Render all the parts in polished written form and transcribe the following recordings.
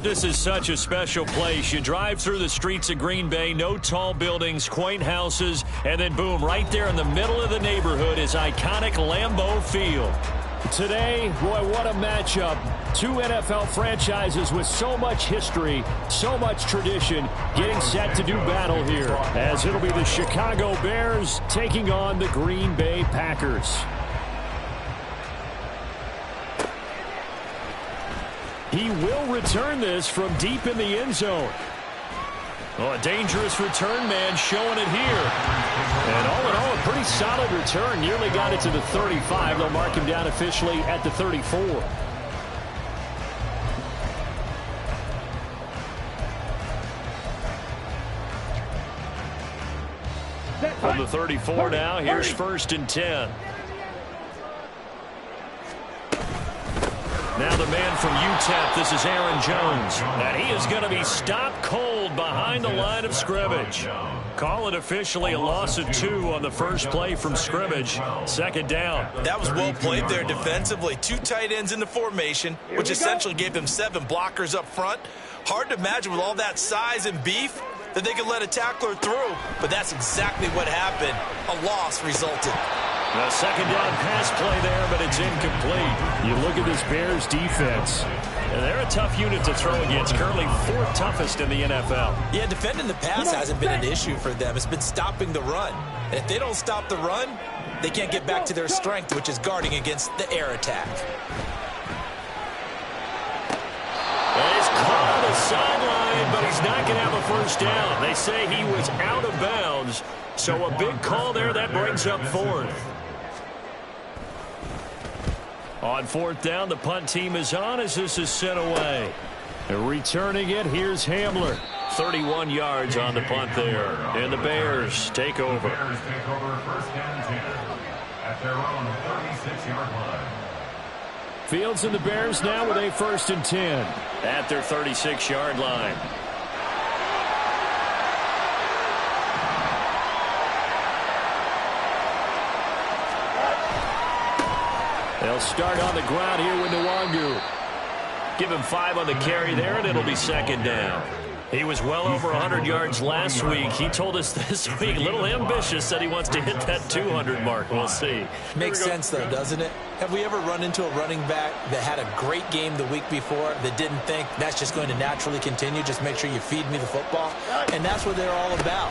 This is such a special place. You drive through the streets of Green Bay, no tall buildings, quaint houses, and then boom, right there in the middle of the neighborhood is iconic Lambeau Field. Today, boy, what a matchup. Two NFL franchises with so much history, so much tradition, getting set to do battle here, as it'll be the Chicago Bears taking on the Green Bay Packers. He will return this from deep in the end zone. Oh, a dangerous return man showing it here. And all in all, a pretty solid return. Nearly got it to the 35. They'll mark him down officially at the 34. From the 34 now, here's 1st and 10. Now the man from UTEP, this is Aaron Jones. And he is going to be stopped cold behind the line of scrimmage. Call it officially a loss of 2 on the first play from scrimmage. 2nd down. That was well played there defensively. 2 tight ends in the formation, which essentially gave them 7 blockers up front. Hard to imagine with all that size and beef that they could let a tackler through. But that's exactly what happened. A loss resulted. A 2nd down pass play there, but it's incomplete. You look at this Bears defense, and they're a tough unit to throw against. Currently 4th toughest in the NFL. Yeah, defending the pass hasn't been an issue for them. It's been stopping the run. And if they don't stop the run, they can't get back to their strength, which is guarding against the air attack. And he's caught on the sideline, but he's not going to have a 1st down. They say he was out of bounds, so a big call there. That brings up 4th. On 4th down, the punt team is on as this is sent away. And returning it, here's Hamler. 31 yards on the punt there. And the Bears take over. Bears take over 1st and 10 at their own 36-yard line. Fields and the Bears now with a 1st and 10 at their 36-yard line. They'll start on the ground here with Nwangu. Give him 5 on the carry there, and it'll be 2nd down. He was well over 100 yards last week. He told us this week, a little ambitious, that he wants to hit that 200 mark. We'll see. Makes sense, though, doesn't it? Have we ever run into a running back that had a great game the week before that didn't think that's just going to naturally continue? Just make sure you feed me the football. And that's what they're all about.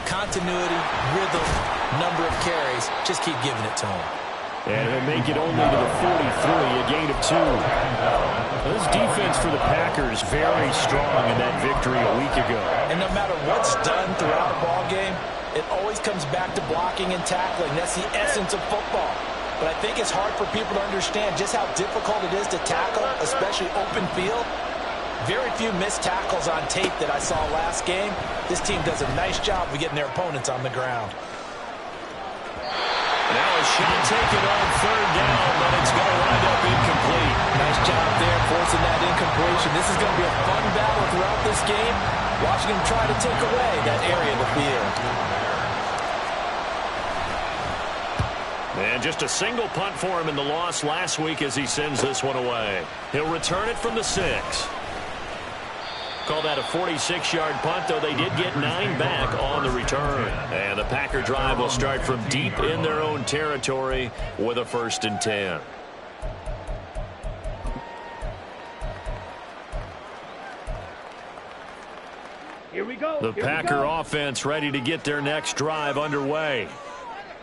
Continuity, rhythm, number of carries. Just keep giving it to him. And he'll make it only to the 43, a gain of 2. This defense for the Packers very strong in that victory a week ago. And no matter what's done throughout a ball game, it always comes back to blocking and tackling. That's the essence of football. But I think it's hard for people to understand just how difficult it is to tackle, especially open field. Very few missed tackles on tape that I saw last game. This team does a nice job of getting their opponents on the ground. Now a shot taken on 3rd down, but it's going to wind up incomplete. Nice job there forcing that incompletion. This is going to be a fun battle throughout this game. Watching him try to take away that area of the field. And just a single punt for him in the loss last week as he sends this one away. He'll return it from the 6. Call that a 46-yard punt, though they did get 9 back on the return. And the Packer drive will start from deep in their own territory with a 1st and 10. Here we go. The Packer offense ready to get their next drive underway.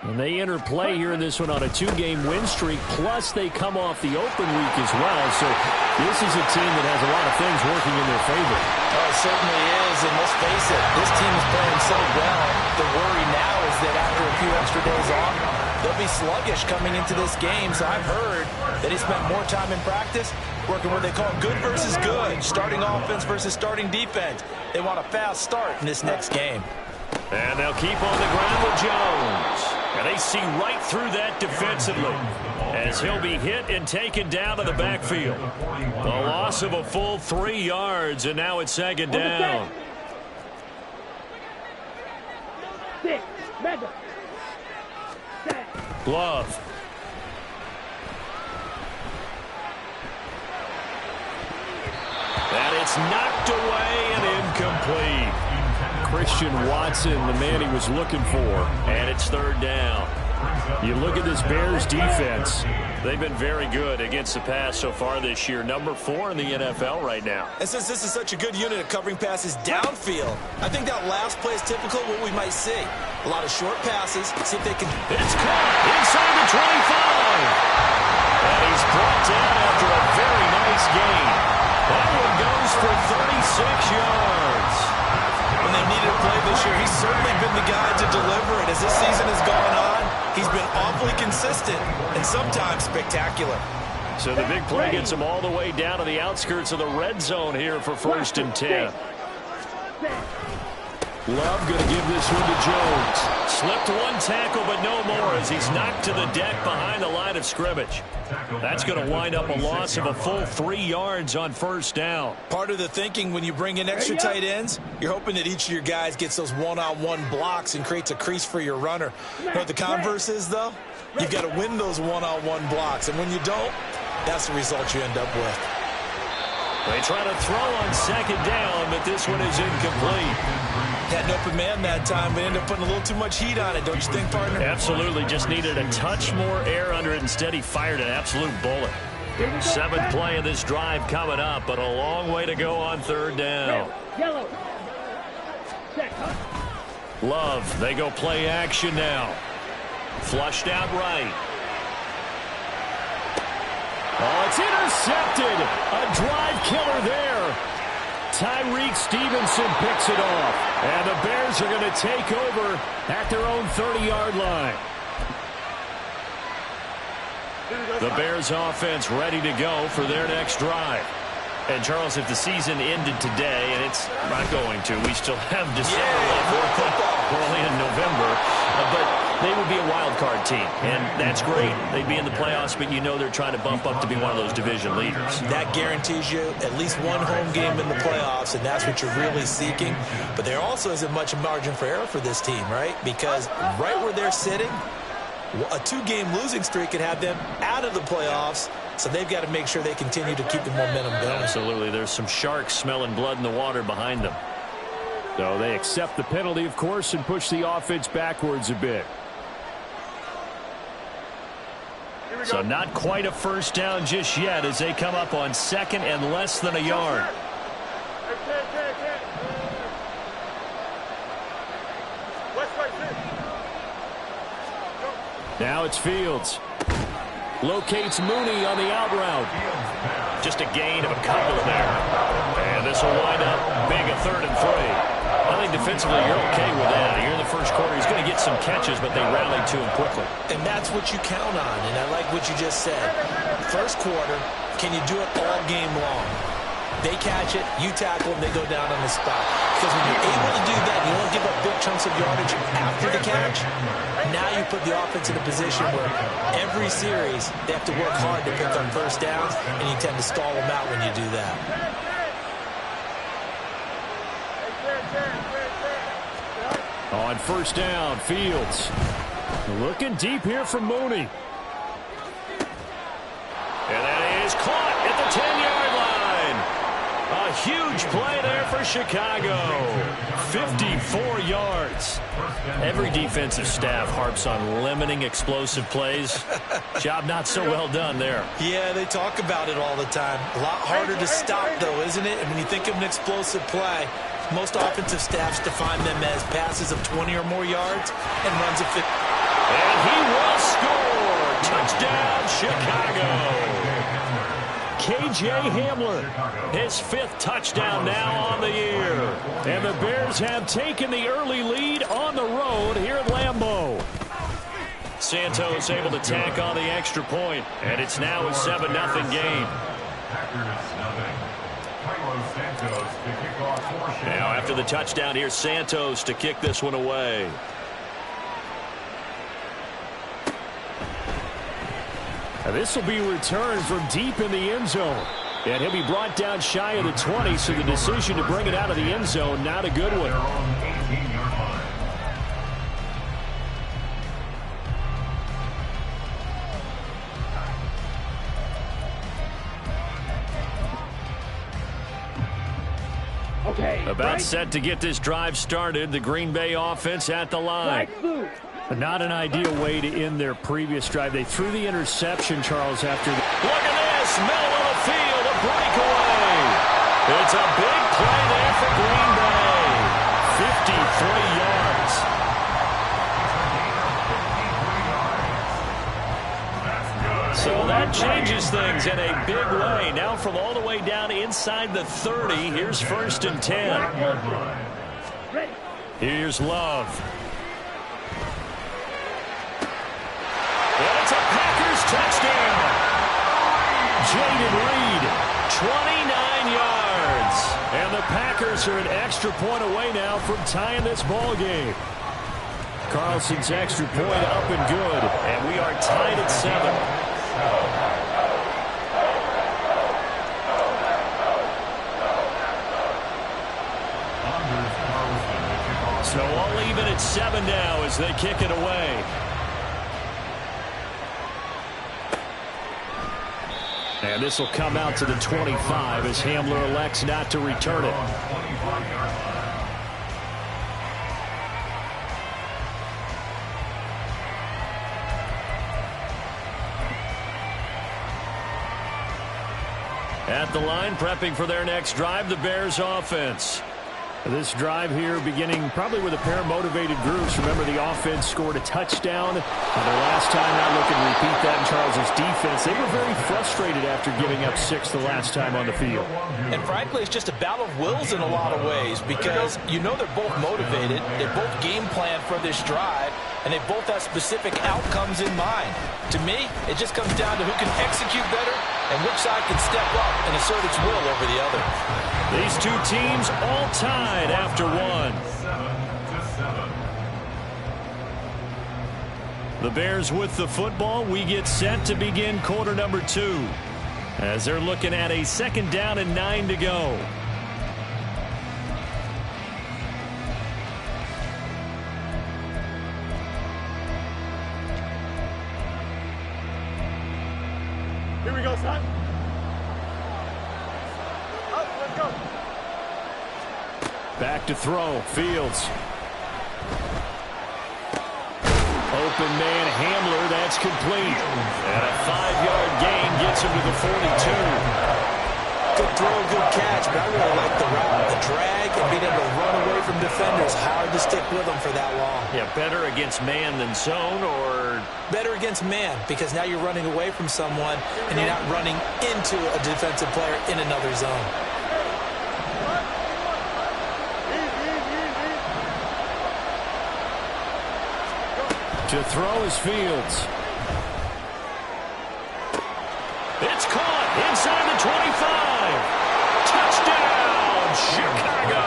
And they enter play here in this one on a 2-game win streak, plus they come off the open week as well. So this is a team that has a lot of things working in their favor. Oh, it certainly is, and let's face it, this team is playing so well. The worry now is that after a few extra days off, they'll be sluggish coming into this game. So I've heard that he spent more time in practice working what they call good versus good, starting offense versus starting defense. They want a fast start in this next game. And they'll keep on the ground with Jones. And they see right through that defensively as he'll be hit and taken down to the backfield. A loss of a full 3 yards, and now it's 2nd down. Glove. That That's knocked away and incomplete. Christian Watson, the man he was looking for. And it's third down. You look at this Bears defense. They've been very good against the pass so far this year. Number 4 in the NFL right now. And since this is such a good unit of covering passes downfield, I think that last play is typical of what we might see. A lot of short passes. See if they can... It's caught inside the 25. And he's brought down after a very nice gain. That one goes for 36 yards. When they needed a play this year, he's certainly been the guy to deliver it. As this season has gone on, he's been awfully consistent and sometimes spectacular. So the big play gets him all the way down to the outskirts of the red zone here for 1st and 10. Love going to give this one to Jones. Slipped one tackle, but no more as he's knocked to the deck behind the line of scrimmage. That's going to wind up a loss of a full 3 yards on 1st down. Part of the thinking when you bring in extra tight ends, you're hoping that each of your guys gets those one-on-one blocks and creates a crease for your runner. You know what the converse is, though? You've got to win those one-on-one blocks, and when you don't, that's the result you end up with. They try to throw on 2nd down, but this one is incomplete. Had an open man that time, but ended up putting a little too much heat on it, don't you think, partner? Absolutely. Just needed a touch more air under it. Instead, he fired an absolute bullet. 7th play of this drive coming up, but a long way to go on 3rd down. Yellow. Love, they go play action now. Flushed out right. Oh, it's intercepted. A drive killer there. Tyreek Stevenson picks it off. And the Bears are going to take over at their own 30-yard line. The Bears offense ready to go for their next drive. And, Charles, if the season ended today, and it's not going to, we still have December left, early in November, but they would be a wild card team, and that's great. They'd be in the playoffs, but you know they're trying to bump up to be one of those division leaders. That guarantees you at least one home game in the playoffs, and that's what you're really seeking. But there also isn't much margin for error for this team, right? Because right where they're sitting, a 2-game losing streak could have them out of the playoffs, so they've got to make sure they continue to keep the momentum going. Absolutely. There's some sharks smelling blood in the water behind them. So they accept the penalty, of course, and push the offense backwards a bit. So not quite a 1st down just yet as they come up on 2nd and less than a yard. Now it's Fields. Locates Mooney on the out route. Just a gain of a couple there. And this will wind up big, a 3rd and 3. I think defensively you're okay with that. Here in the 1st quarter, he's going to get some catches, but they rallied to him quickly. And that's what you count on, and I like what you just said. 1st quarter, can you do it all game long? They catch it, you tackle them, they go down on the spot. Because when you're able to do that, you don't give up big chunks of yardage after the catch, now you put the offense in a position where every series they have to work hard to pick up 1st downs, and you tend to stall them out when you do that. On 1st down, Fields. Looking deep here from Mooney. And that is caught at the 10-yard line. A huge play there for Chicago. 54 yards. Every defensive staff harps on limiting explosive plays. Job not so well done there. Yeah, they talk about it all the time. A lot harder to stop, though, isn't it? And when you think of an explosive play, most offensive staffs define them as passes of 20 or more yards and runs of 50. And he will score. Touchdown, Chicago. K.J. Hamler, his 5th touchdown now on the year. And the Bears have taken the early lead on the road here at Lambeau. Santos able to tack on the extra point, and it's now a 7-0 game. Now after the touchdown, here's Santos to kick this one away. This will be returned from deep in the end zone. And he'll be brought down shy of the 20, so the decision to bring it out of the end zone, not a good one. About set to get this drive started. The Green Bay offense at the line. Not an ideal way to end their previous drive. They threw the interception, Charles, after the... Look at this. Middle of the field. A breakaway. It's a big play there for Green Bay. 53 yards. So that changes things in a big way. Now from all the way down inside the 30, here's 1st and 10. Here's Love. And it's a Packers touchdown. Jayden Reed, 29 yards. And the Packers are an extra point away now from tying this ball game. Carlson's extra point up and good. And we are tied at 7. So all even at 7 now as they kick it away. And this will come out to the 25 as Hamler elects not to return it. At the line, prepping for their next drive, the Bears offense. This drive here beginning probably with a pair of motivated groups. Remember, the offense scored a touchdown. Their last time out, looking to repeat that in Charles's defense. They were very frustrated after giving up 6 the last time on the field. And frankly, it's just a battle of wills in a lot of ways because you know they're both motivated. They both game plan for this drive, and they both have specific outcomes in mind. To me, it just comes down to who can execute better and which side can step up and assert its will over the other. These two teams all tied after 1. 7-7. The Bears with the football. We get set to begin quarter number 2 as they're looking at a 2nd down and 9 to go. Here we go, son. Up, let's go. Back to throw. Fields. Open man Hamler. That's complete. And a 5-yard gain gets him to the 42. Good throw, good catch, but I really like the route. The drag and being able to run away from defenders. Hard to stick with them for that long. Yeah, better against man than zone, or... Better against man, because now you're running away from someone and you're not running into a defensive player in another zone. To throw is Fields. It's caught inside the 25. Touchdown, Chicago.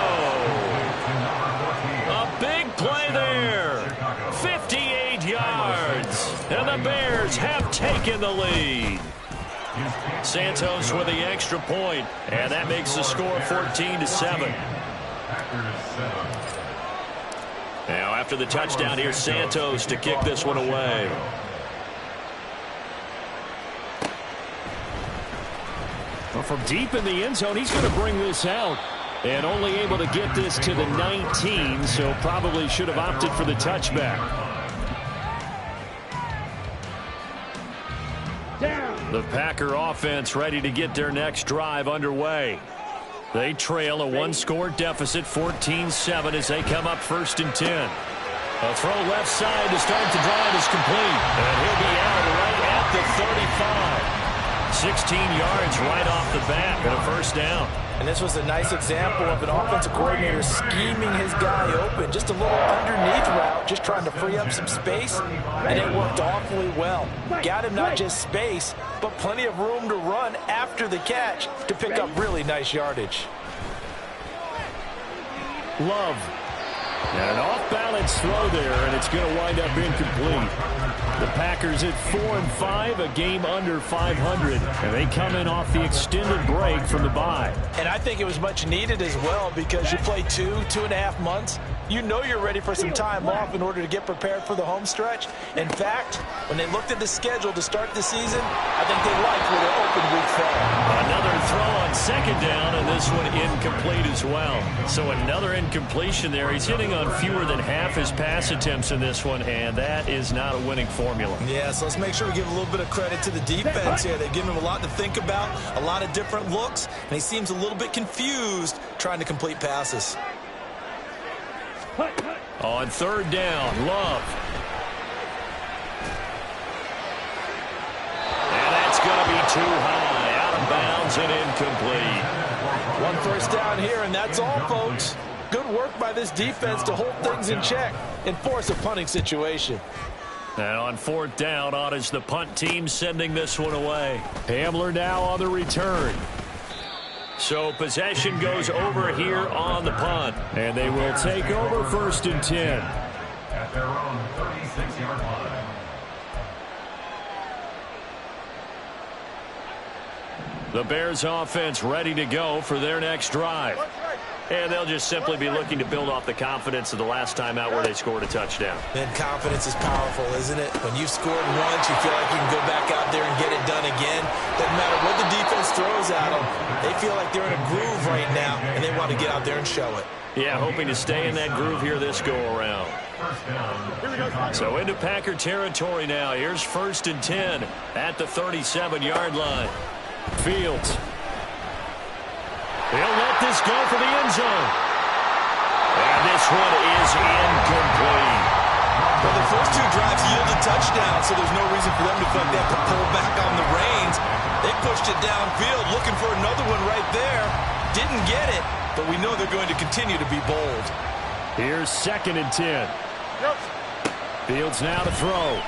A big play there. 58 yards. And the Bears have taken the lead. Santos with the extra point, and that makes the score 14-7. Now after the touchdown, here's Santos to kick this one away. Well, from deep in the end zone, he's going to bring this out. And only able to get this to the 19, so probably should have opted for the touchback. The Packer offense ready to get their next drive underway. They trail a 1-score deficit, 14-7, as they come up 1st and 10. A throw left side to start the drive is complete. And he'll be out right at the 35. 16 yards right off the bat and a 1st down. And this was a nice example of an offensive coordinator scheming his guy open. Just a little underneath route, just trying to free up some space, and it worked awfully well. Got him not just space, but plenty of room to run after the catch to pick up really nice yardage. Love. And an off-balance throw there, and it's going to wind up incomplete. The Packers at 4-5, a game under 500, and they come in off the extended break from the bye. And I think it was much needed as well because you play 2.5 months you know you're ready for some time off in order to get prepared for the home stretch. In fact, when they looked at the schedule to start the season, I think they liked where their open week fell. Another throw on second down, and this one incomplete as well. So another incompletion there. He's hitting on fewer than half his pass attempts in this one, and that is not a winning formula. Yeah, so let's make sure we give a little bit of credit to the defense here. They've given him a lot to think about, a lot of different looks, and he seems a little bit confused trying to complete passes. On third down, Love. And that's going to be too high, out of bounds and incomplete. One first down here, and that's all, folks. Good work by this defense to hold things in check and force a punting situation. And on fourth down, on is the punt team sending this one away. Hamler now on the return. So possession goes over here on the punt. And they will take over 1st and 10. At their own 36-yard line. The Bears offense ready to go for their next drive. And they'll just simply be looking to build off the confidence of the last time out where they scored a touchdown. And confidence is powerful, isn't it? When you've scored once, you feel like you can go back out there and get it done again. Doesn't matter what the defense throws at them. They feel like they're in a groove right now, and they want to get out there and show it. Yeah, hoping to stay in that groove here this go-around. So into Packer territory now. Here's 1st and 10 at the 37-yard line. Fields. They'll let this go for the end zone. And this one is incomplete. Well, the first two drives yielded touchdowns, so there's no reason for them to feel like they have to pull back on the reins. They pushed it downfield, looking for another one right there. Didn't get it, but we know they're going to continue to be bold. Here's 2nd and 10. Fields now to throw.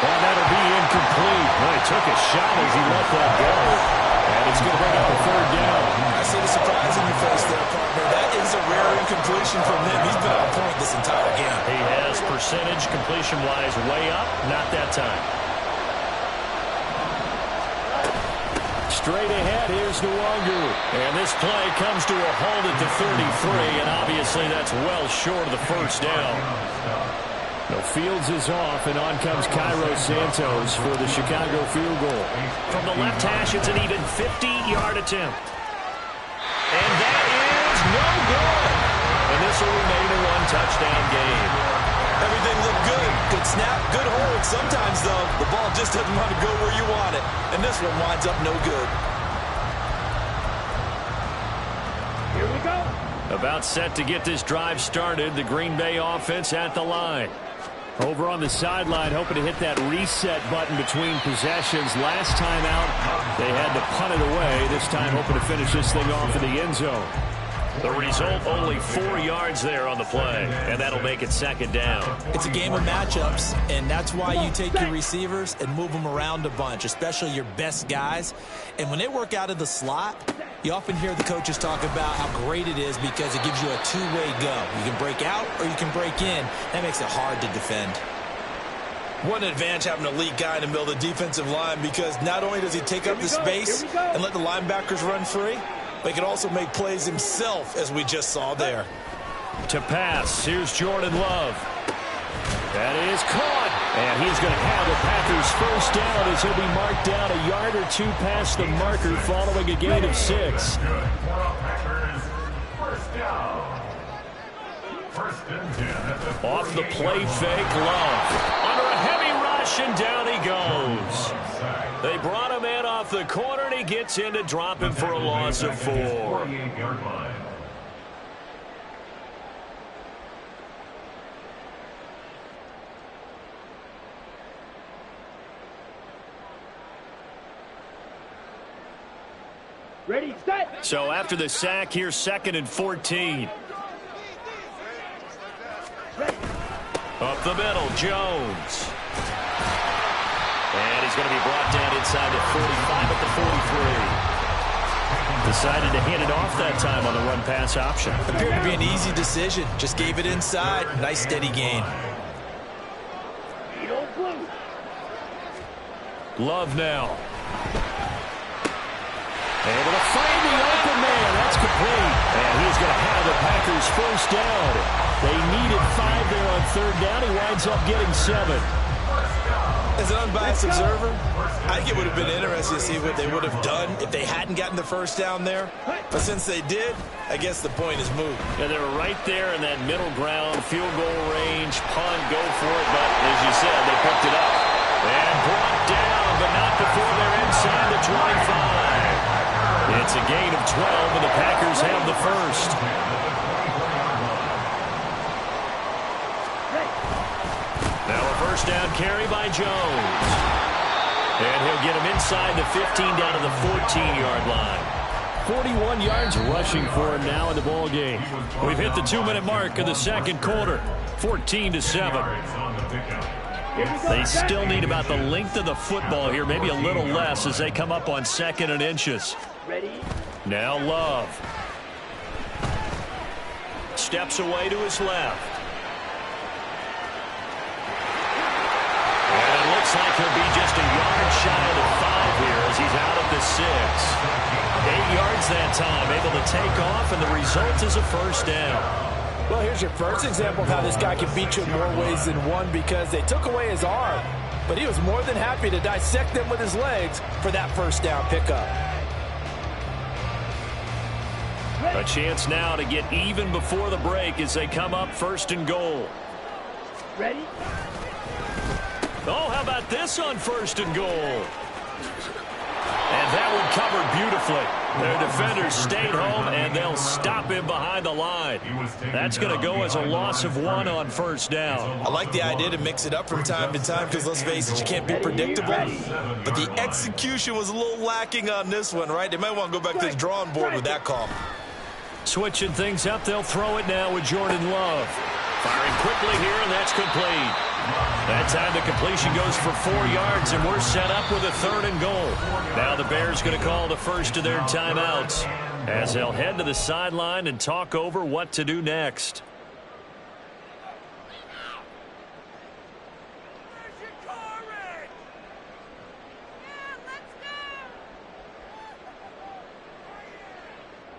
And that'll be incomplete. Well, he took a shot as he let that go. And it's going to bring up a 3rd down. I see the surprise in your face there, partner. That is a rare incompletion from him. He's been on point this entire game. He has percentage completion-wise way up. Not that time. Straight ahead, here's Nwangu. And this play comes to a halt at the 33, and obviously that's well short of the first down. No, Fields is off, and on comes Cairo Santos for the Chicago field goal. From the left hash, it's an even 50-yard attempt. And that is no good. And this will remain a one-touchdown game. Everything looked good. Good snap, good hold. Sometimes, though, the ball just doesn't want to go where you want it. And this one winds up no good. Here we go. About set to get this drive started. The Green Bay offense at the line. Over on the sideline, hoping to hit that reset button between possessions. Last time out, they had to punt it away. This time, hoping to finish this thing off in the end zone. The result, only 4 yards there on the play, and that'll make it 2nd down. It's a game of matchups, and that's why you take your receivers and move them around a bunch, especially your best guys. And when they work out of the slot, you often hear the coaches talk about how great it is because it gives you a two-way go. You can break out or you can break in. That makes it hard to defend. What an advantage having an elite guy in the middle of the defensive line, because not only does he take up the space and let the linebackers run free, but he can also make plays himself, as we just saw there. To pass, here's Jordan Love. That is caught. And he's going to have the Packers first down as he'll be marked down a yard or two past the marker following a gain of 6. Off the play fake, Love. Under a heavy rush, and down he goes. They brought him in off the corner, and he gets in to drop him for a loss of 4. Ready, set. So after the sack, here's 2nd and 14. Up the middle, Jones. And he's going to be brought down inside the 45 at the 43. Decided to hand it off that time on the run-pass option. Appeared to be an easy decision. Just gave it inside. Nice, steady gain. Love now. Able to find the open man. That's complete. And he's going to have the Packers first down. They needed 5 there on third down. He winds up getting 7. As an unbiased observer, I think it would have been interesting to see what they would have done if they hadn't gotten the first down there. But since they did, I guess the point is moot. Yeah, they were right there in that middle ground, field goal range, punt, go for it. But as you said, they picked it up. And brought down, but not before they're inside the 25. It's a gain of 12, and the Packers have the first. Now a first down carry by Jones. And he'll get him inside the 15 down to the 14-yard line. 41 yards rushing for him now in the ball game. We've hit the 2-minute mark of the second quarter. 14-7. They still need about the length of the football here, maybe a little less as they come up on 2nd and inches. Now Love. Steps away to his left. And it looks like he'll be just a yard shy of the 5 here as he's out at the 6. 8 yards that time, able to take off, and the result is a first down. Well, here's your first example of how this guy can beat you in more ways than one, because they took away his arm, but he was more than happy to dissect them with his legs for that first down pickup. A chance now to get even before the break as they come up 1st and goal. Ready? Oh, how about this on 1st and goal? And that one covered beautifully. Their defenders stayed home, and they'll stop him behind the line. That's going to go as a loss of 1 on 1st down. I like the idea to mix it up from time to time because, let's face it, you can't be predictable. But the execution was a little lacking on this one, right? They might want to go back to the drawing board with that call. Switching things up, they'll throw it now with Jordan Love. Firing quickly here, and that's complete. That time the completion goes for 4 yards, and we're set up with a 3rd and goal. Now the Bears going to call the first of their timeouts as they'll head to the sideline and talk over what to do next.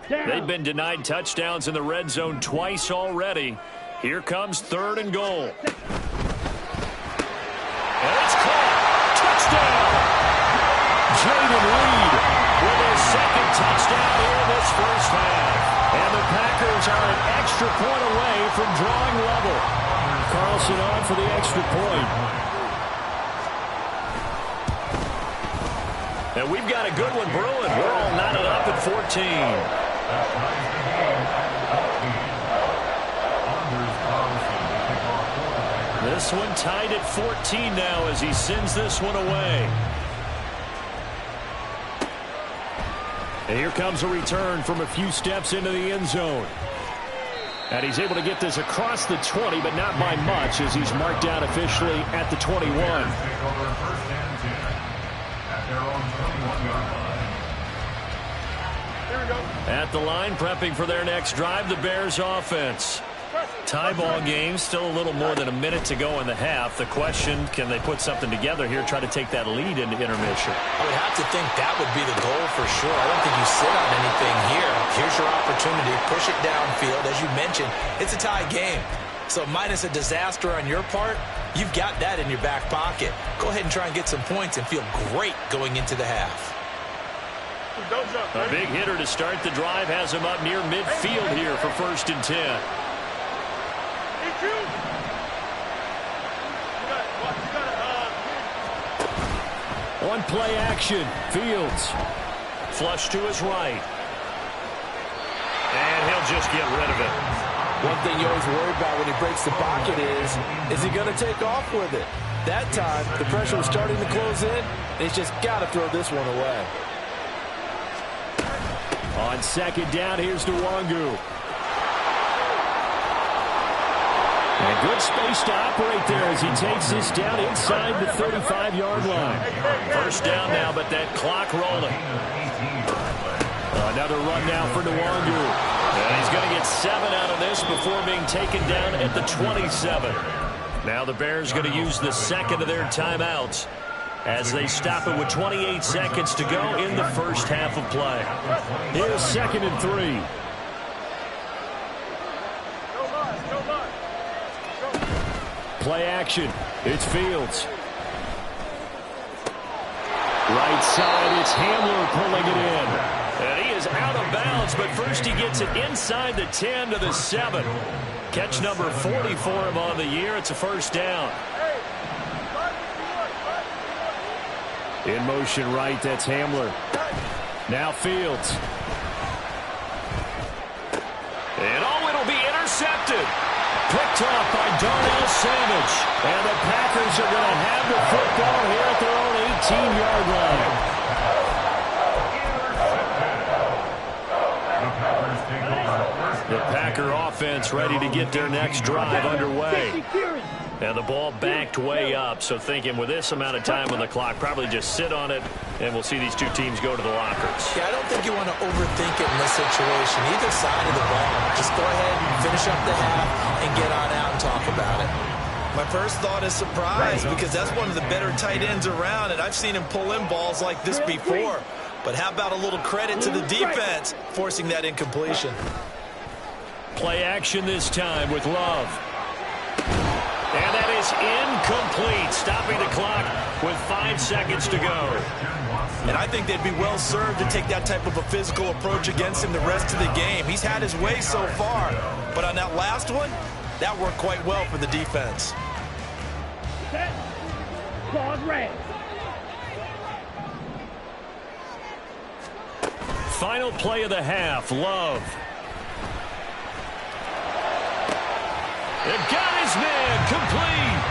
They've been denied touchdowns in the red zone twice already. Here comes 3rd and goal. And it's caught. Touchdown! Jayden Reed with his 2nd touchdown here in this first half. And the Packers are an extra point away from drawing level. Carlson on for the extra point. And we've got a good one brewing. We're all knotted up at 14. This one tied at 14 now as he sends this one away. And here comes a return from a few steps into the end zone. And he's able to get this across the 20, but not by much as he's marked out officially at the 21. At the line, prepping for their next drive, the Bears offense. Tie ball game, still a little more than a minute to go in the half. The question, can they put something together here, try to take that lead into intermission? I would have to think that would be the goal for sure. I don't think you sit on anything here. Here's your opportunity. Push it downfield. As you mentioned, it's a tie game. So minus a disaster on your part, you've got that in your back pocket. Go ahead and try and get some points and feel great going into the half. A big hitter to start the drive has him up near midfield here for 1st and 10. On play action, Fields. Flush to his right. And he'll just get rid of it. One thing you always worry about when he breaks the pocket is he going to take off with it? That time, the pressure was starting to close in, and he's just got to throw this one away. On 2nd down, here's Nwangu. And good space to operate there as he takes this down inside the 35-yard line. First down now, but that clock rolling. Another run now for Nwangu. And he's going to get 7 out of this before being taken down at the 27. Now the Bears going to use the 2nd of their timeouts as they stop it with 28 seconds to go in the first half of play. Here's 2nd and 3. Play action. It's Fields. Right side, it's Hamler pulling it in. And he is out of bounds, but first he gets it inside the 10 to the 7. Catch number 40 for him on the year. It's a first down. In motion right, that's Hamler. Now Fields. And it'll be intercepted. Picked off by Darnell Savage. And the Packers are going to have the football here at their own 18-yard line. The Packer offense ready to get their next drive underway. And the ball backed way up, so thinking with this amount of time on the clock, probably just sit on it, and we'll see these two teams go to the lockers. Yeah, I don't think you want to overthink it in this situation, either side of the ball. Just go ahead and finish up the half and get on out and talk about it. My first thought is surprise, because that's one of the better tight ends around, and I've seen him pull in balls like this before. But how about a little credit to the defense forcing that incompletion? Play action this time with Love. And that is incomplete, stopping the clock with 5 seconds to go. And I think they'd be well served to take that type of a physical approach against him the rest of the game. He's had his way so far, but on that last one, that worked quite well for the defense. Set. Pause red. Final play of the half, Love. They've got his man complete.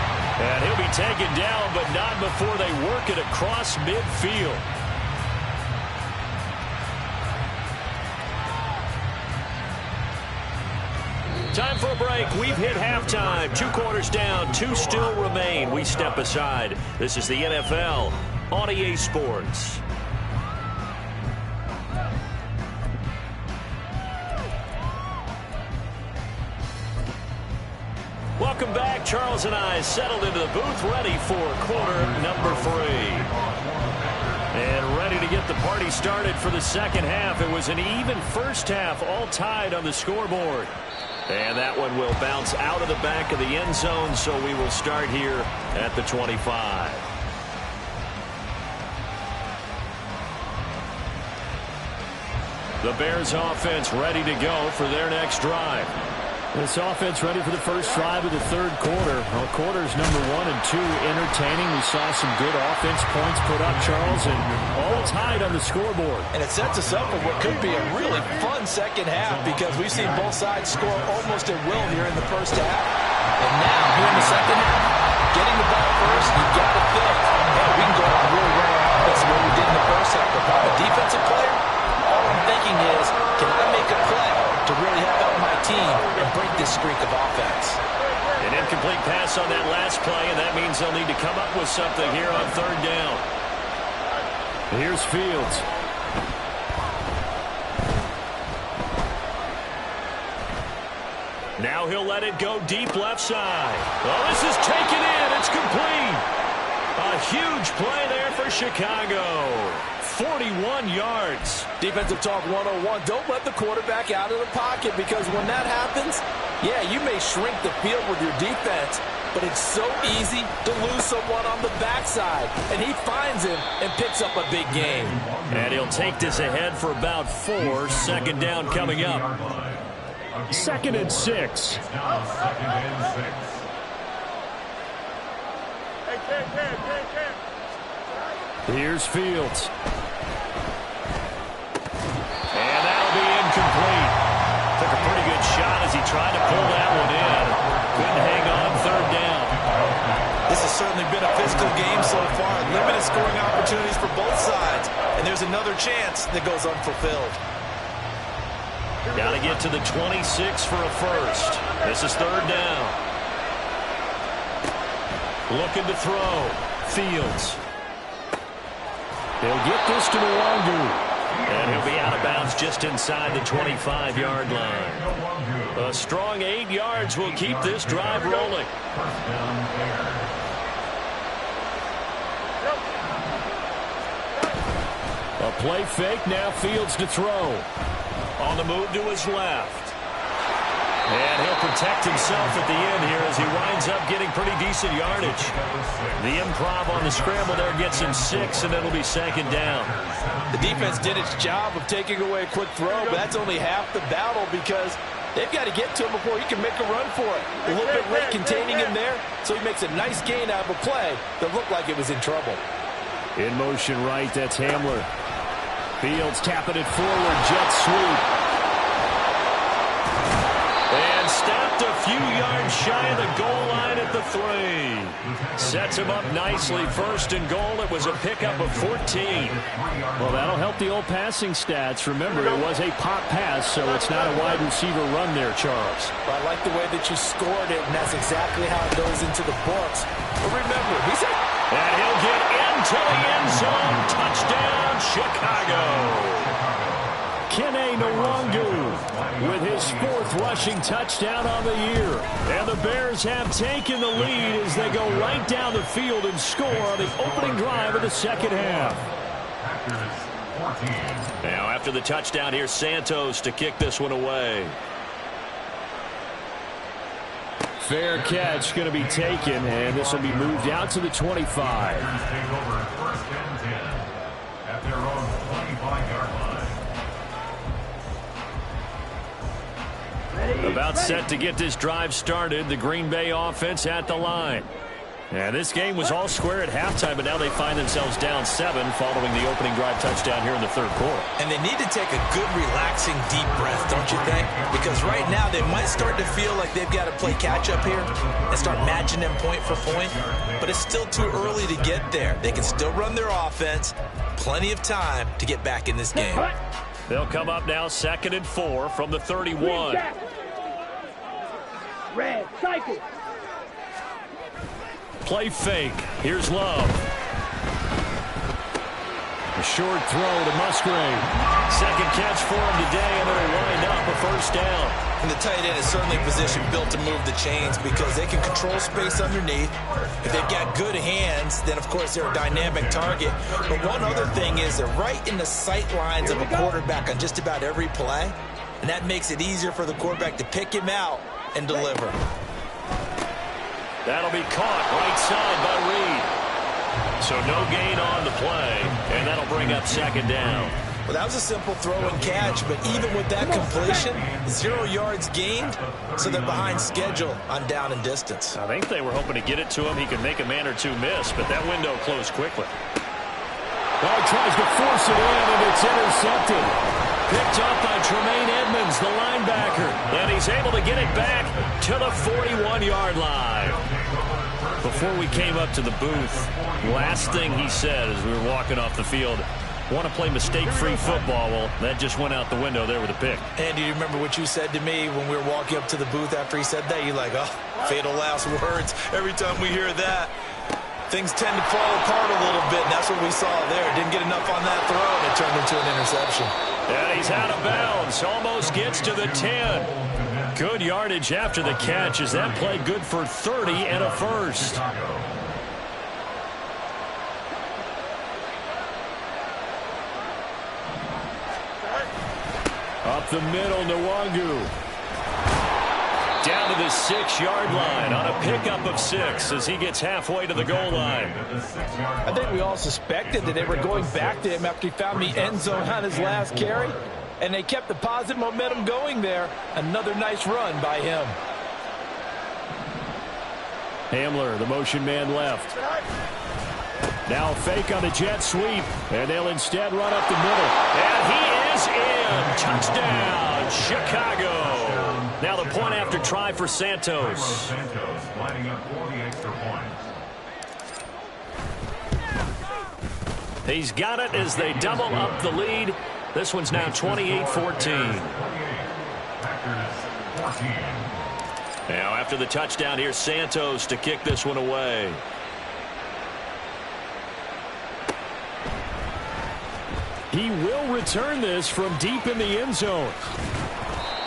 And he'll be taken down, but not before they work it across midfield. Time for a break. We've hit halftime. 2 quarters down, 2 still remain. We step aside. This is the NFL on EA Sports. Welcome back. Charles and I settled into the booth, ready for quarter number 3. And ready to get the party started for the second half. It was an even first half, all tied on the scoreboard. And that one will bounce out of the back of the end zone, so we will start here at the 25. The Bears offense ready to go for their next drive. This offense ready for the first drive of the third quarter. Well, quarters number 1 and 2 entertaining. We saw some good offense points put up, Charles, and all tied on the scoreboard. And it sets us up for what could be a really fun second half, because we've seen both sides score almost at will here in the first half. And now, here in the second half, getting the ball first, you've got to think, hey, we can go out and really run our offense the way we did in the first half. But if I'm a defensive player, all I'm thinking is, can I make a play to really help out my team and break this streak of offense? An incomplete pass on that last play, and that means they'll need to come up with something here on third down. Here's Fields. Now he'll let it go deep left side. Oh, this is taken in. It's complete. A huge play there for Chicago. 41 yards. Defensive talk 101. Don't let the quarterback out of the pocket, because when that happens, yeah, you may shrink the field with your defense, but it's so easy to lose someone on the backside. And he finds him and picks up a big gain. And he'll take this ahead for about 4. Second down coming up. 2nd and 6. Now 2nd and 6. Here's Fields. And that'll be incomplete. Took a pretty good shot as he tried to pull that one in. Couldn't hang on third down. This has certainly been a physical game so far. Limited scoring opportunities for both sides. And there's another chance that goes unfulfilled. Got to get to the 26 for a first. This is third down. Looking to throw. Fields. They'll get this to Nwangwu. And he'll be out of bounds just inside the 25-yard line. A strong 8 yards will keep this drive rolling. First down there. A play fake, now Fields to throw. On the move to his left. And he'll protect himself at the end here as he winds up getting pretty decent yardage. The improv on the scramble there gets him 6, and it'll be 2nd down. The defense did its job of taking away a quick throw, but that's only half the battle because they've got to get to him before he can make a run for it. A little bit late containing him there, so he makes a nice gain out of a play that looked like it was in trouble. In motion right, that's Hamler. Fields tapping it forward, jet sweep. And stopped a few yards shy of the goal line at the 3. Sets him up nicely. 1st and goal. It was a pickup of 14. Well, that'll help the old passing stats. Remember, it was a pop pass, so it's not a wide receiver run there, Charles. Well, I like the way that you scored it, and that's exactly how it goes into the books. But remember, he's at... And he'll get into the end zone. Touchdown, Chicago. Kene Nwangu with his 4th rushing touchdown on the year. And the Bears have taken the lead as they go right down the field and score on the opening drive of the 2nd half. Now after the touchdown, here's Santos to kick this one away. Fair catch going to be taken, and this will be moved out to the 25. Take over 1st and 10 at their own 25-yard line. About set to get this drive started. The Green Bay offense at the line. And this game was all square at halftime, but now they find themselves down 7 following the opening drive touchdown here in the 3rd quarter. And they need to take a good, relaxing, deep breath, don't you think? Because right now they might start to feel like they've got to play catch-up here and start matching them point for point. But it's still too early to get there. They can still run their offense. Plenty of time to get back in this game. They'll come up now 2nd and 4 from the 31. Red, cycle. Play fake. Here's Love. A short throw to Musgrave. 2nd catch for him today, and it'll wind up a 1st down. And the tight end is certainly a position built to move the chains because they can control space underneath. If they've got good hands, then of course they're a dynamic target. But one other thing is they're right in the sight lines of a quarterback on just about every play. And that makes it easier for the quarterback to pick him out and deliver. That'll be caught right side by Reed. So no gain on the play, and that'll bring up 2nd down. Well, that was a simple throw and catch, but even with that completion, 0 yards gained, so they're behind schedule on down and distance. I think they were hoping to get it to him. He could make a man or two miss, but that window closed quickly. Well, he tries to force it in, and it's intercepted. Picked up by Tremaine Edmonds, the linebacker. And he's able to get it back to the 41-yard line. Before we came up to the booth, last thing he said as we were walking off the field, want to play mistake-free football. Well, that just went out the window there with a pick. And do you remember what you said to me when we were walking up to the booth after he said that? You're like, oh, fatal last words. Every time we hear that, things tend to fall apart a little bit, and that's what we saw there. Didn't get enough on that throw, and it turned into an interception. And he's out of bounds. Almost gets to the 10. Good yardage after the catch as that play good for 30 and a 1st. Up the middle, Nwangu. Down to the 6-yard line on a pickup of 6 as he gets halfway to the goal line. I think we all suspected that they were going back to him after he found the end zone on his last carry, and they kept the positive momentum going there. Another nice run by him. Hamler, the motion man left. Now fake on the jet sweep, and they'll instead run up the middle. And he is in. Touchdown, Chicago. Now the point after try for Santos. Santos lining up for the extra point. He's got it as they double up the lead. This one's now 28-14. Packers 14. Now after the touchdown, here's Santos to kick this one away. He will return this from deep in the end zone.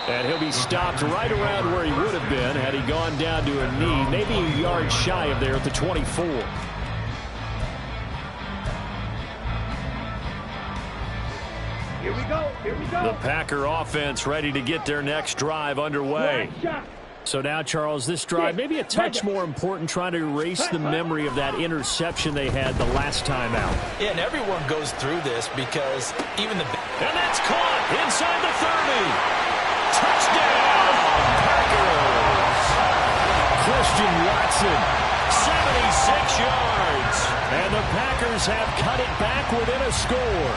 And he'll be stopped right around where he would have been had he gone down to a knee, maybe a yard shy of there at the 24. Here we go. Here we go. The Packer offense ready to get their next drive underway. So now, Charles, this drive maybe a touch more important, trying to erase the memory of that interception they had the last time out. Yeah, and everyone goes through this because even the... And that's caught inside the 30. Touchdown, Packers. Christian Watson. 76 yards. And the Packers have cut it back within a score.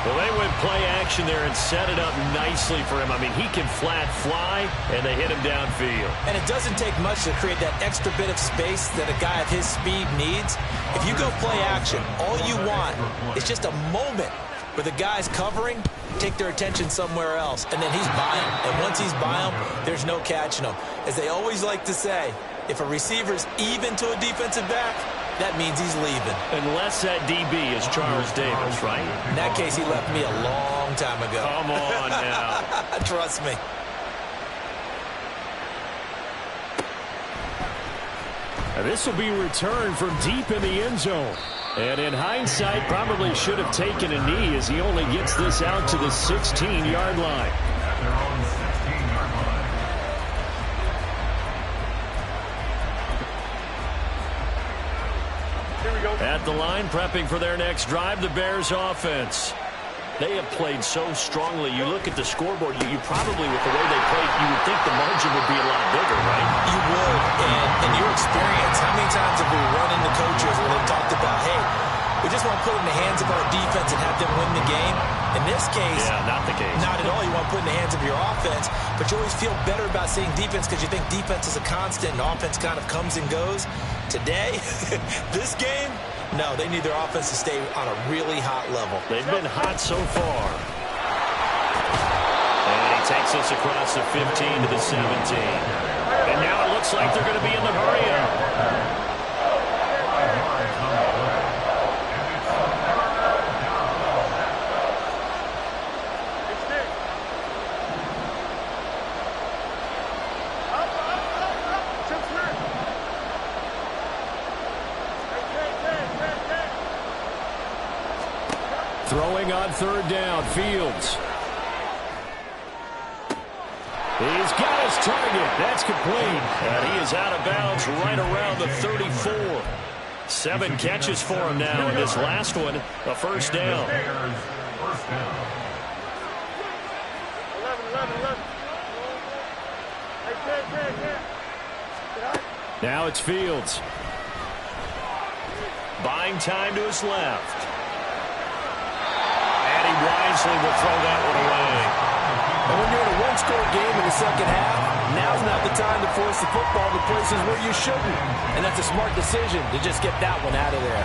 Well, they went play action there and set it up nicely for him. I mean, he can flat fly, and they hit him downfield. And it doesn't take much to create that extra bit of space that a guy of his speed needs. If you go play action, all you want is just a moment where the guy's covering, take their attention somewhere else, and then he's by him. And once he's by him, there's no catching him. As they always like to say, if a receiver's even to a defensive back, that means he's leaving. Unless that DB is Charles Davis, right? In that case, he left me a long time ago. Come on now. Trust me. And this will be returned from deep in the end zone. And in hindsight, probably should have taken a knee as he only gets this out to the 16-yard line. At their own 16-yard line. At the line, prepping for their next drive, the Bears offense. They have played so strongly. You look at the scoreboard, you probably, with the way they played, you would think the margin would be a lot bigger, right? You would. And in your experience, how many times have we run into coaches where they've talked about, hey, we just want to put it in the hands of our defense and have them win the game? In this case, yeah, not the case. Not at all. You want to put it in the hands of your offense, but you always feel better about seeing defense because you think defense is a constant and offense kind of comes and goes. Today, this game, no, they need their offense to stay on a really hot level. They've been hot so far. And he takes us across the 15 to the 17. And now it looks like they're going to be in the hurry-up. Throwing on third down, Fields. He's got his target. That's complete. And he is out of bounds right around the 34. 7 catches for him now, and this last one, a first down. First down. 11. Now it's Fields. Buying time to his left. And he wisely will throw that one away. And when you're in a one-score game in the second half, now's not the time to force the football to places where you shouldn't. And that's a smart decision to just get that one out of there.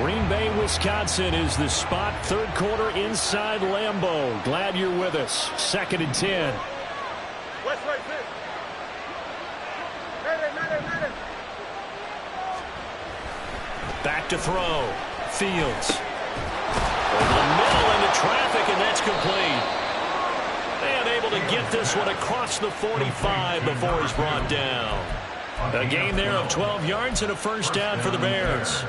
Green Bay, Wisconsin is the spot. Third quarter inside Lambeau. Glad you're with us. 2nd and 10. West right there. Back to throw. Fields. Over the middle into traffic, and that's complete. And able to get this one across the 45 before he's brought down. A gain there of 12 yards and a first down for the Bears.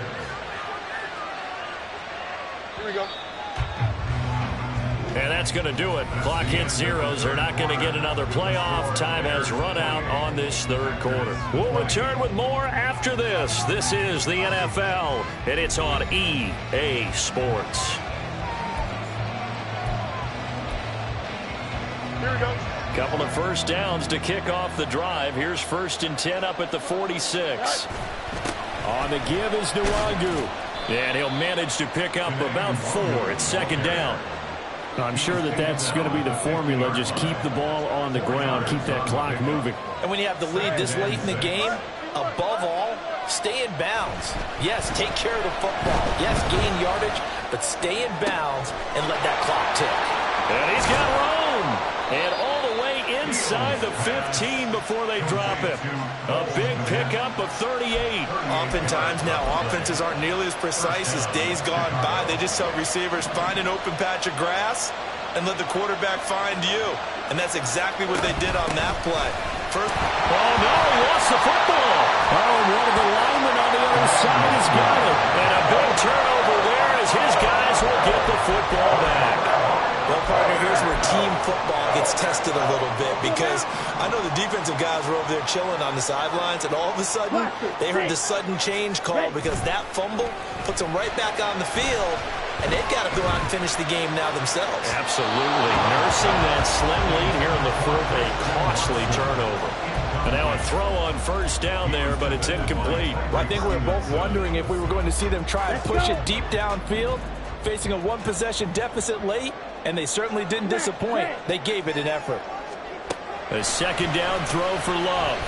Here we go. And that's going to do it. Clock hits zeros. They're not going to get another playoff. Time has run out on this third quarter. We'll return with more after this. This is the NFL, and it's on EA Sports. Here we go. Couple of first downs to kick off the drive. Here's 1st and 10 up at the 46. On the give is Nwangu. And he'll manage to pick up about 4. It's 2nd down. I'm sure that's going to be the formula. Just keep the ball on the ground. Keep that clock moving. And when you have the lead this late in the game, above all, stay in bounds. Yes, take care of the football. Yes, gain yardage, but stay in bounds and let that clock tick. And he's got room. And all the way inside the 15 before they drop it. A big pickup of 38. Oftentimes now, offenses aren't nearly as precise as days gone by. They just tell receivers, find an open patch of grass and let the quarterback find you. And that's exactly what they did on that play. First, oh, no, he lost the football. Oh, and one of the linemen on the other side has got it. And a big turnover there as his guys Bears will get the football back. Well, partner, here's where team football gets tested a little bit, because I know the defensive guys were over there chilling on the sidelines, and all of a sudden, they heard the sudden change call because that fumble puts them right back on the field, and they've got to go out and finish the game now themselves. Absolutely. Nursing that slim lead here in the fourth, a costly turnover. And now a throw on first down there, but it's incomplete. Well, I think we were both wondering if we were going to see them try and push it deep downfield, facing a one-possession deficit late, and they certainly didn't disappoint. They gave it an effort. A second down throw for Love.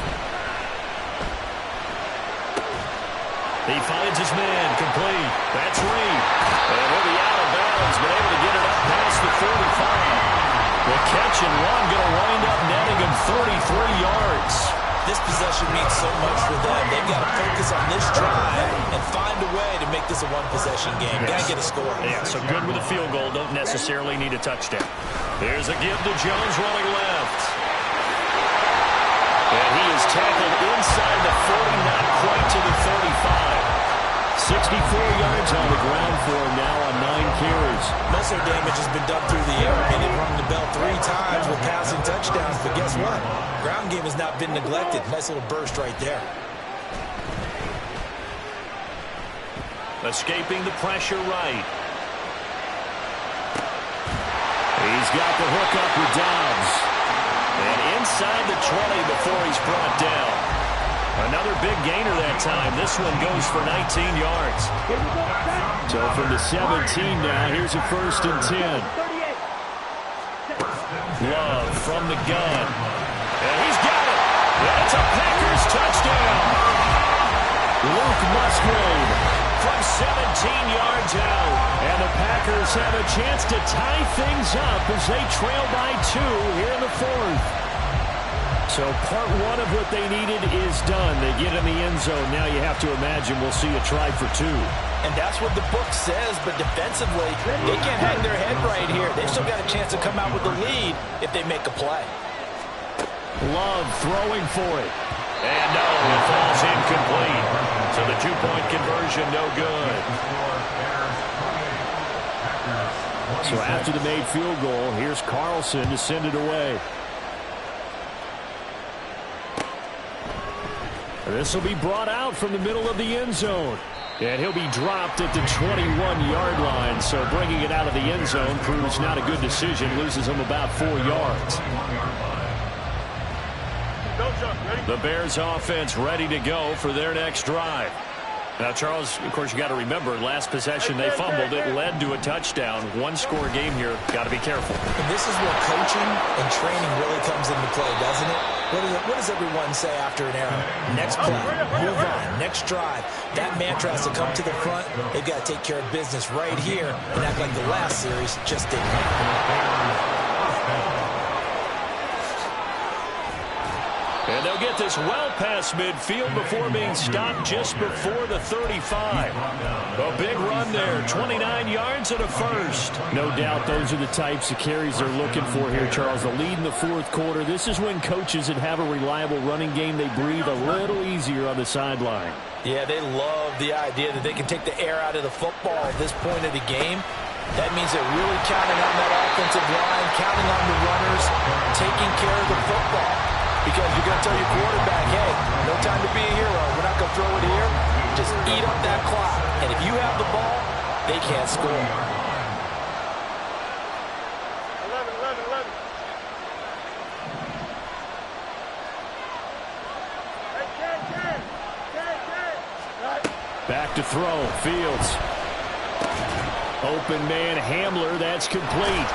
He finds his man, complete. That's Reed. And he'll be out of bounds, but able to get it up past the 45. The catch and run going to wind up netting him 33 yards. This possession means so much for them. They've got to focus on this drive and find a way to make this a one-possession game. Got to get a score. Yeah, so good with a field goal. Don't necessarily need a touchdown. There's a give to Jones running left. And he is tackled inside the 40, not quite to the 35. 64 yards on the ground for him now on 9 carries. Most of their damage has been done through the air. I mean, they've rung the bell 3 times with passing touchdowns, but guess what? Ground game has not been neglected. Nice little burst right there. Escaping the pressure right. He's got the hook up with Dobbs. And inside the 20 before he's brought down. Another big gainer that time. This one goes for 19 yards. So from the 17 now, here's a 1st and 10. Love from the gun. And he's got it. That's a Packers touchdown. Luke Musgrave from 17 yards out. And the Packers have a chance to tie things up as they trail by 2 here in the 4th. So part 1 of what they needed is done. They get in the end zone. Now you have to imagine we'll see a try for 2. And that's what the book says, but defensively, they can't hang their head right here. They've still got a chance to come out with the lead if they make a play. Love throwing for it. And no, it falls incomplete. So the 2-point conversion, no good. So after the made field goal, here's Carlson to send it away. This will be brought out from the middle of the end zone. And he'll be dropped at the 21-yard line. So bringing it out of the end zone proves not a good decision. Loses him about 4 yards. The Bears offense ready to go for their next drive. Now, Charles, of course, you got to remember, last possession they fumbled. It led to a touchdown. 1-score game here. Got to be careful. And this is where coaching and training really comes into play, doesn't it? What does everyone say after an error? Next play, move on, next drive. That mantra has to come to the front. They've got to take care of business right here and act like the last series just didn't happen. And they'll get this well past midfield before being stopped just before the 35. A big run there, 29 yards and a 1st. No doubt those are the types of carries they're looking for here, Charles. The lead in the 4th quarter. This is when coaches that have a reliable running game, they breathe a little easier on the sideline. Yeah, they love the idea that they can take the air out of the football at this point of the game. That means they're really counting on that offensive line, counting on the runners, taking care of the football. Because you're going to tell your quarterback, hey, no time to be a hero. We're not going to throw it here. Just eat up that clock. And if you have the ball, they can't score. 11. Back to throw. Fields. Open man Hamler. That's complete.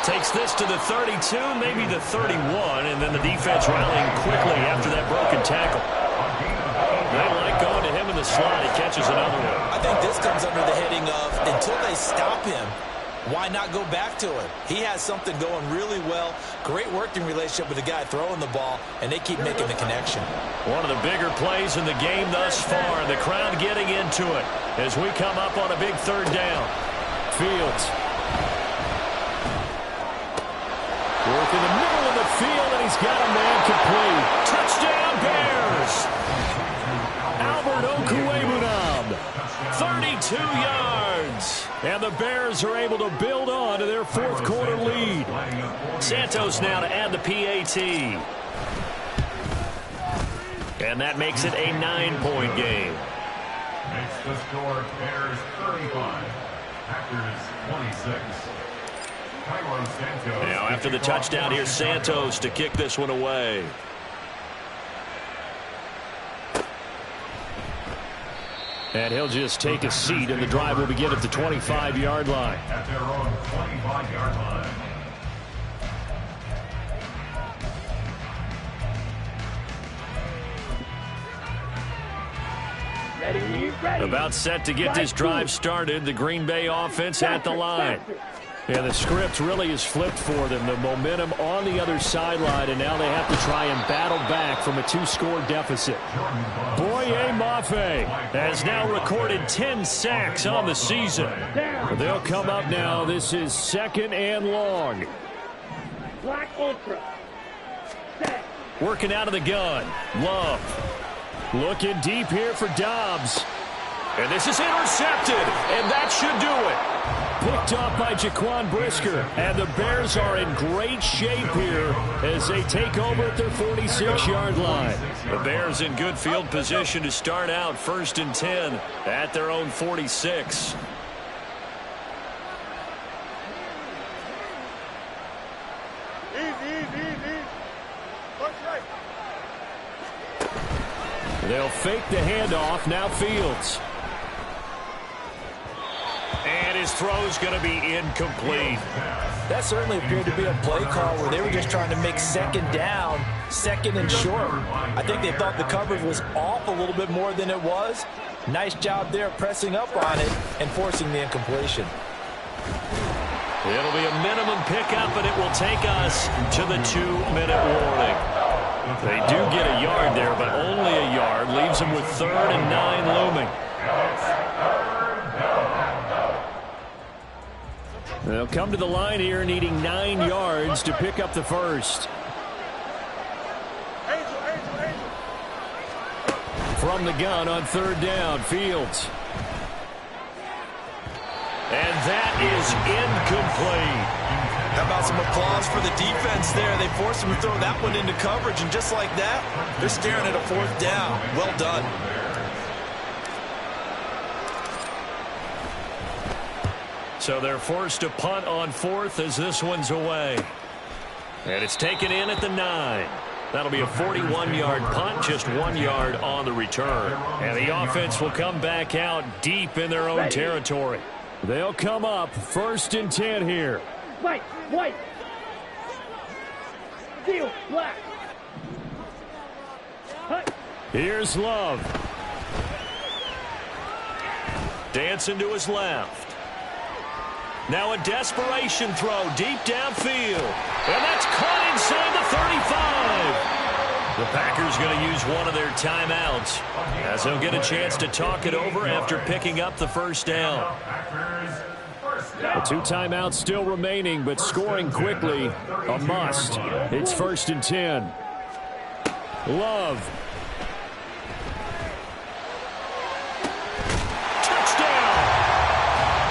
Takes this to the 32, maybe the 31, and then the defense rallying quickly after that broken tackle. They like going to him in the slot. He catches another one. I think this comes under the heading of, until they stop him, why not go back to him? He has something going really well. Great working relationship with the guy throwing the ball, and they keep making the connection. One of the bigger plays in the game thus far. The crowd getting into it as we come up on a big 3rd down. Fields. Work in the middle of the field, and he's got a man complete. Touchdown, Bears! Albert Okwuegbunam, 32 yards. And the Bears are able to build on to their fourth quarter lead. Santos now to add the PAT. And that makes it a 9-point game. Makes the score Bears 35, Packers 26. Now after the touchdown, here's Santos to kick this one away. And he'll just take a seat, and the drive will begin at the 25-yard line. At their own 25-yard line. About set to get this drive started. The Green Bay offense at the line. Yeah, the script really is flipped for them. The momentum on the other sideline, and now they have to try and battle back from a 2-score deficit. Boye Mafe has now recorded 10 sacks on the season. They'll come up now. This is 2nd and long. Black Ultra. Set. Working out of the gun. Love. Looking deep here for Dobbs. And this is intercepted, and that should do it. Picked up by Jaquan Brisker. And the Bears are in great shape here as they take over at their 46-yard line. The Bears in good field position to start out 1st and 10 at their own 46. Easy. Push right. They'll fake the handoff. Now Fields. And his throw's going to be incomplete. That certainly appeared to be a play call where they were just trying to make 2nd down, 2nd and short. I think they thought the coverage was off a little bit more than it was. Nice job there pressing up on it and forcing the incompletion. It'll be a minimum pickup, and it will take us to the 2-minute warning. They do get a yard there, but only a yard. Leaves them with 3rd and 9 looming. They'll come to the line here needing 9 yards to pick up the first. Angel. From the gun on 3rd down, Fields. And that is incomplete. How about some applause for the defense there? They forced him to throw that one into coverage, and just like that, they're staring at a 4th down. Well done. So they're forced to punt on 4th as this one's away. And it's taken in at the 9. That'll be a 41-yard punt, just 1 yard on the return. And the offense will come back out deep in their own territory. They'll come up 1st and 10 here. White. Steel. Black. Hut. Here's Love. Dancing to his left. Now a desperation throw deep downfield. And that's caught inside the 35. The Packers going to use one of their timeouts as they'll get a chance to talk it over after picking up the 1st down. The 2 timeouts still remaining, but scoring quickly, a must. It's 1st and 10. Love. Touchdown!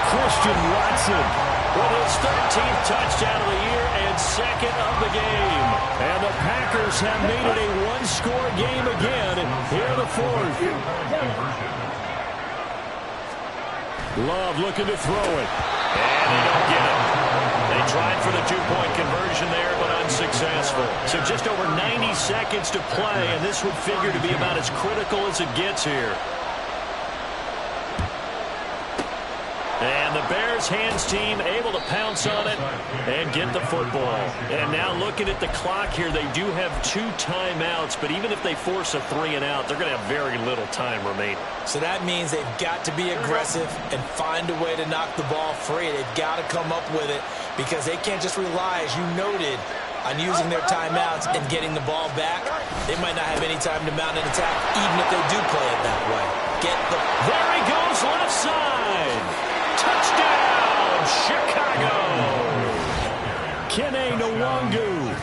Christian Watson with his 13th touchdown of the year and 2nd of the game. And the Packers have made it a 1-score game again. Here the 4th. Love looking to throw it. And they don't get it. They tried for the 2-point conversion there, but unsuccessful. So just over 90 seconds to play, and this would figure to be about as critical as it gets here. And the Bears hands team able to pounce on it and get the football. And now looking at the clock here, they do have 2 timeouts, but even if they force a 3-and-out, they're going to have very little time remaining. So that means they've got to be aggressive and find a way to knock the ball free. They've got to come up with it because they can't just rely, as you noted, on using their timeouts and getting the ball back. They might not have any time to mount an attack, even if they do play it that way. There he goes, left side. Touchdown, Chicago! Kene Nwangu.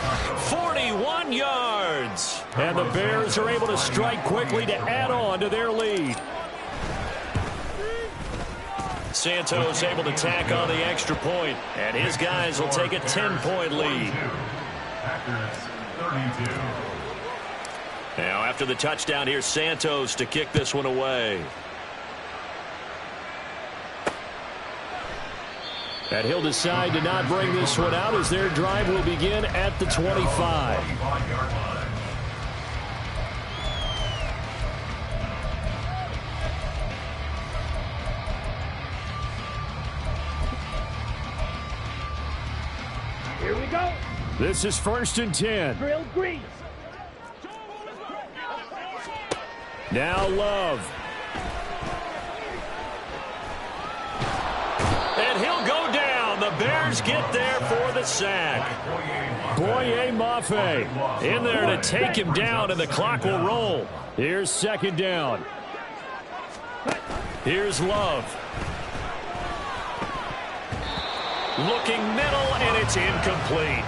41 yards. And the Bears are able to strike quickly to add on to their lead. Santos able to tack on the extra point, and his guys will take a 10-point lead. Packers 32. Now, after the touchdown, here's Santos to kick this one away. And he'll decide to not bring this one out as their drive will begin at the 25. Here we go. This is 1st and 10. Drill grease. Now Love. And he'll go down. The Bears get there for the sack. Boye Mafe in there to take him down, and the clock will roll. Here's 2nd down. Here's Love. Looking middle, and it's incomplete.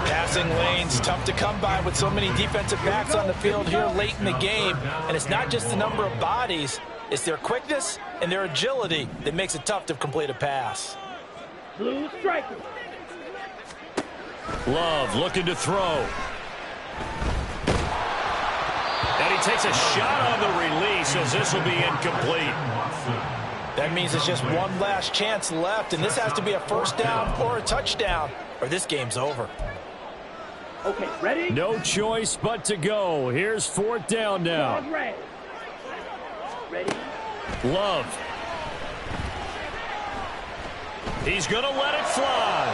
Passing lanes, tough to come by with so many defensive backs on the field here late in the game. And it's not just the number of bodies, it's their quickness and their agility that makes it tough to complete a pass. Blue striker. Love looking to throw. And he takes a shot on the release as this will be incomplete. That means it's just one last chance left, and this has to be a 1st down or a touchdown, or this game's over. Okay, ready? No choice but to go. Here's 4th down now. Ready. Ready. Love. He's going to let it fly.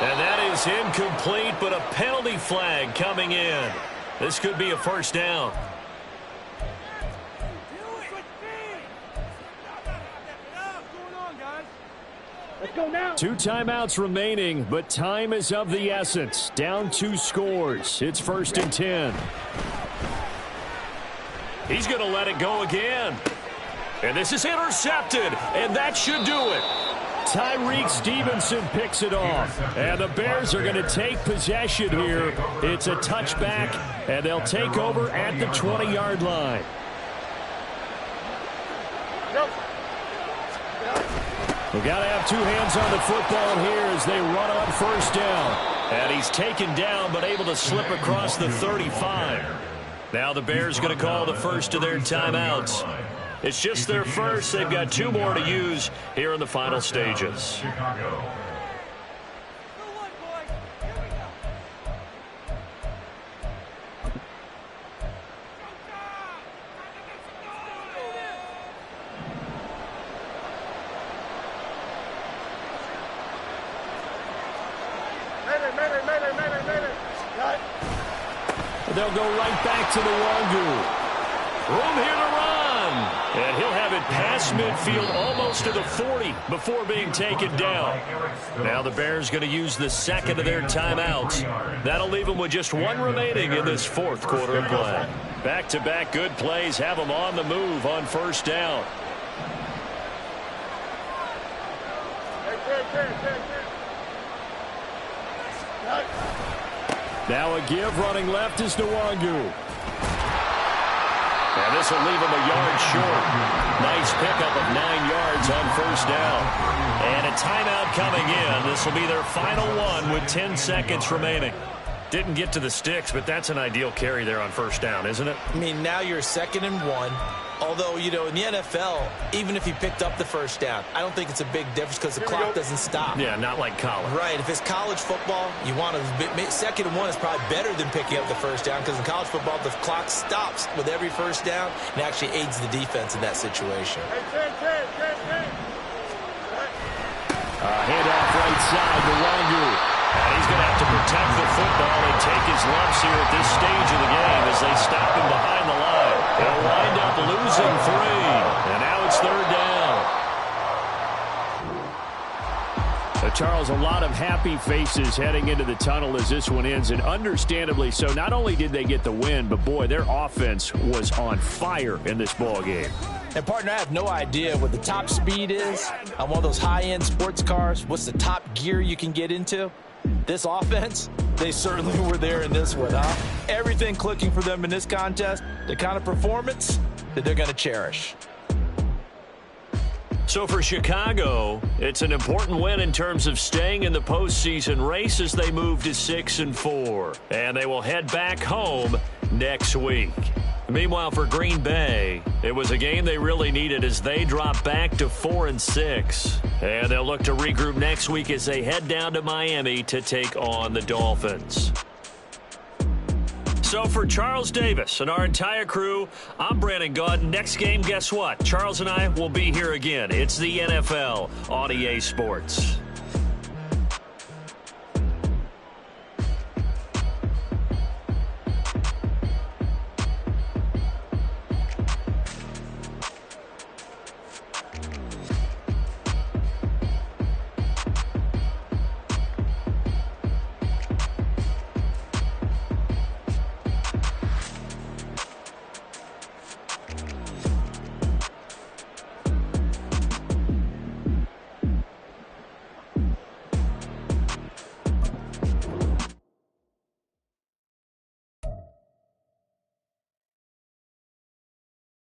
And that is incomplete, but a penalty flag coming in. This could be a 1st down. Let's go now. 2 timeouts remaining, but time is of the essence. Down 2 scores. It's 1st and 10. He's going to let it go again. And this is intercepted, and that should do it. Tyreek Stevenson picks it off, and the Bears are going to take possession here. It's a touchback, and they'll take over at the 20-yard line. We've got to have 2 hands on the football here as they run on 1st down. And he's taken down but able to slip across the 35. Now the Bears going to call the first of their timeouts. It's just their first. They've got 2 more to use here in the final stages. Chicago. They'll go right back to the Wangu. Room here to run. And he'll have it past midfield almost to the 40 before being taken down. Now the Bears going to use the 2nd of their timeouts. That'll leave them with just 1 remaining in this 4th quarter of play. Back-to-back good plays have them on the move on 1st down. Now a give running left is Nwangu. And this will leave him a yard short. Nice pickup of 9 yards on 1st down. And a timeout coming in. This will be their final one with 10 seconds remaining. Didn't get to the sticks, but that's an ideal carry there on 1st down, isn't it? I mean, now you're 2nd and 1. Although, you know, in the NFL, even if you picked up the 1st down, I don't think it's a big difference because the clock doesn't stop. Yeah, not like college. Right. If it's college football, you want to 2nd and 1 is probably better than picking up the 1st down because in college football, the clock stops with every 1st down and actually aids the defense in that situation. Handoff right side to Wangu. And he's going to have to protect the football and take his lumps here at this stage of the game as they stop him behind the line. He'll wind up losing 3. And now it's 3rd down. Charles, a lot of happy faces heading into the tunnel as this one ends, and understandably so. Not only did they get the win, but boy, their offense was on fire in this ball game. And, partner, I have no idea what the top speed is on one of those high-end sports cars. What's the top gear you can get into? This offense, they certainly were there in this one, huh? Everything clicking for them in this contest, the kind of performance that they're going to cherish. So for Chicago, it's an important win in terms of staying in the postseason race as they move to 6-4. And they will head back home next week. Meanwhile, for Green Bay, it was a game they really needed as they drop back to 4-6. And they'll look to regroup next week as they head down to Miami to take on the Dolphins. So for Charles Davis and our entire crew, I'm Brandon Gaudin. Next game, guess what? Charles and I will be here again. It's the NFL on EA Sports.